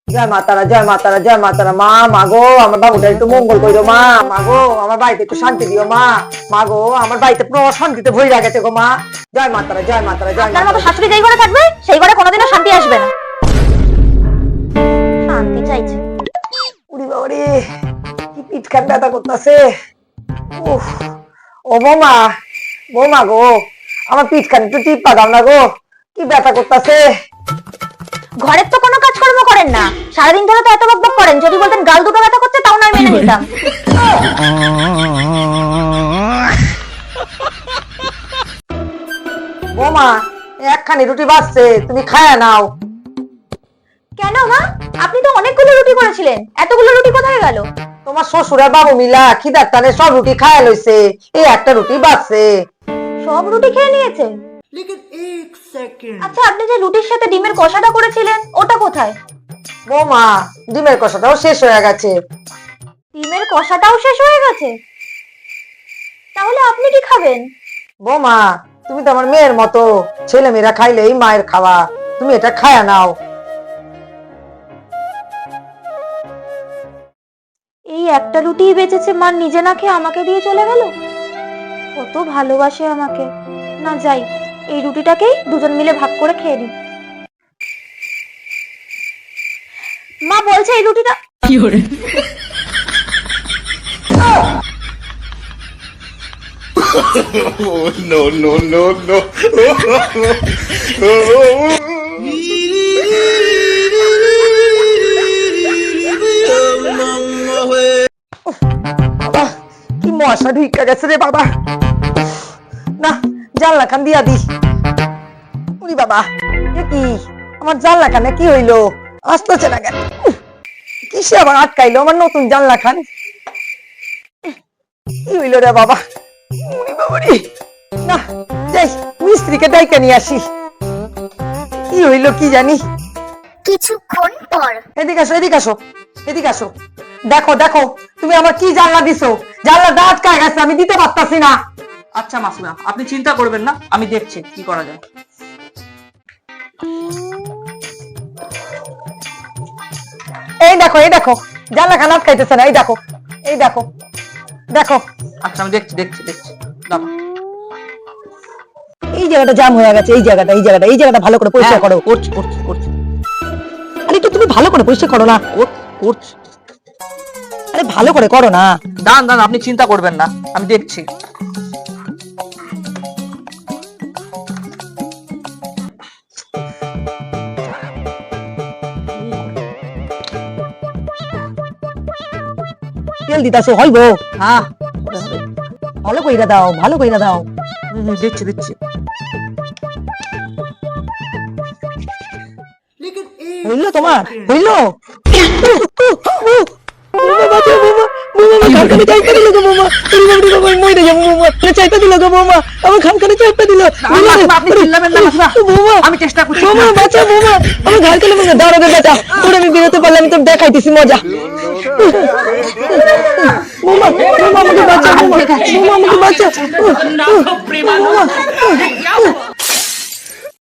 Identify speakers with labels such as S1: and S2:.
S1: জয় মাতারা, জয় মাতারা, জয় মাতারা। মা, মাগো আমার বাবুটা একটু মঙ্গল কইরো। মা, মাগো আমার বাড়িতে একটু শান্তি দিও। মা, মাগো আমার বাড়িতে পুরো অশান্তিতে ভরে গেছে গো। মা, জয় মাতারা, জয় মাতারা, জয়
S2: আপনার মতো
S1: মাতারা।
S2: শাশুড়ি যেই ঘরে থাকবে সেই ঘরে কোনোদিনও শান্তি আসবে না। শান্তি চাইছে।
S1: উড়ি বাবারে, কি পিঠখান ব্যথা করতেছে। উফ, ও বৌমা, বৌমা গো আমার পিঠখান একটু টিপা দাও না গো, কি ব্যথা করতেছে।
S2: ঘরের তো কোনো কাজকর্ম করেন না, সারাদিন ধরে তো এত বকবক করেন। যদি বলতেন গাল দুটো ব্যথা করছে তাও নয় মেনে নিতাম।
S1: বৌমা একখানি রুটি বাঁচছে, তুমি খায়া নাও।
S2: কেন মা, আপনি তো অনেকগুলো রুটি করেছিলেন, এতগুলো রুটি কোথায় গেল?
S1: তোমার শ্বশুর আর বাবু মিলা খিদার টানে সব রুটি খায়া লইছে, এই একটা রুটি বাঁচছে।
S2: সব রুটি খেয়ে নিয়েছে? আচ্ছা, আপনি যে রুটির সাথে ডিমের কষাটা করেছিলেন ওটা কোথায়?
S1: বৌমা ডিমের কষাটাও শেষ হয়ে গেছে।
S2: ডিমের কষাটাও শেষ হয়ে গেছে? তাহলে আপনি কি খাবেন?
S1: বৌমা তুমি তো আমার মেয়ের মতো, ছেলে মেয়েরা খাইলেই মায়ের খাওয়া, তুমি এটা খায়া নাও।
S2: এই একটা রুটিই বেঁচেছে, মা নিজে না খেয়ে আমাকে দিয়ে চলে গেল। কত ভালোবাসে আমাকে। না যাই, এই রুটিটাকেই দুজন মিলে ভাগ করে খেয়ে নিই। মা বলছে এই রুটিটা
S3: কি করে
S4: Oh, no, no, no, no.
S1: বাবা কি মশা ঢুকা গেছে রে বাবা। না জানলা খান দিয়া দি। উনি বাবা এ কি, আমার জানলা খানে কি হইলো? আসতেছে না কেন? কিসে আবার আটকাইলো আমার নতুন জানলা খান? কি হইলো রে বাবা? উনি বাবা রে, না যাই মিস্ত্রিকে ডাইকা নিয়ে আসি। কি হইলো কি জানি।
S2: কিছুক্ষণ পর।
S1: এদিকে আসো, এদিকে আসো, এদিকে আসো। দেখো দেখো তুমি আমার কি জানলা দিছো, জানলা দাঁত কায় গেছে, আমি দিতে পারতাছি না।
S5: আচ্ছা মাসুমা, আপনি চিন্তা করবেন না, আমি দেখছি কি করা যায়।
S1: এই দেখো, এই দেখো জানলা খান আটকাইতেছে না, এই দেখো, এই দেখো, দেখো
S5: আচ্ছা আমি দেখছি দেখছি দেখছি। দাঁড়াও।
S1: এই জায়গাটা জাম হয়ে গেছে, এই জায়গাটা, এই জায়গাটা, এই জায়গাটা ভালো করে পরিষ্কার করো।
S5: করছি করছি করছি
S1: আরে একটু তুমি ভালো করে পরিষ্কার করো না।
S5: করছি।
S1: আরে ভালো করে করো না।
S5: দাঁড়ান দাঁড়ান, আপনি চিন্তা করবেন না, আমি দেখছি।
S1: তেল দিতাছো হইবো?
S5: হ্যাঁ
S1: ভালো কইরা দাও, ভালো কইরা দাও।
S5: দিচ্ছি দিচ্ছি।
S1: হইলো তোমার, হইলো? বাঁচাও বৌমা, বৌমা আমার খানখানে চাইতে দিল গো বৌমা, বাবা মরে যাবো বৌমা, চাইতে দিল গো বৌমা, আমার খানখানে চাইতে দিল।
S5: মাসুমা, আপনি চিল্লাবেন না মাসুমা,
S1: বৌমা
S5: আমি চেষ্টা করছি।
S1: বৌমা বাঁচা বৌমা, আমার ঘাড় কেলে বৌমা, দাঁড়া দে বেটা, ওরে আমি বেরোতে পারলে আমি তোর দেখাইতেছি মজা। বৌমা বৌমা আমাকে বাঁচা, বৌমা বৌমা আমাকে বাঁচা। বৌমা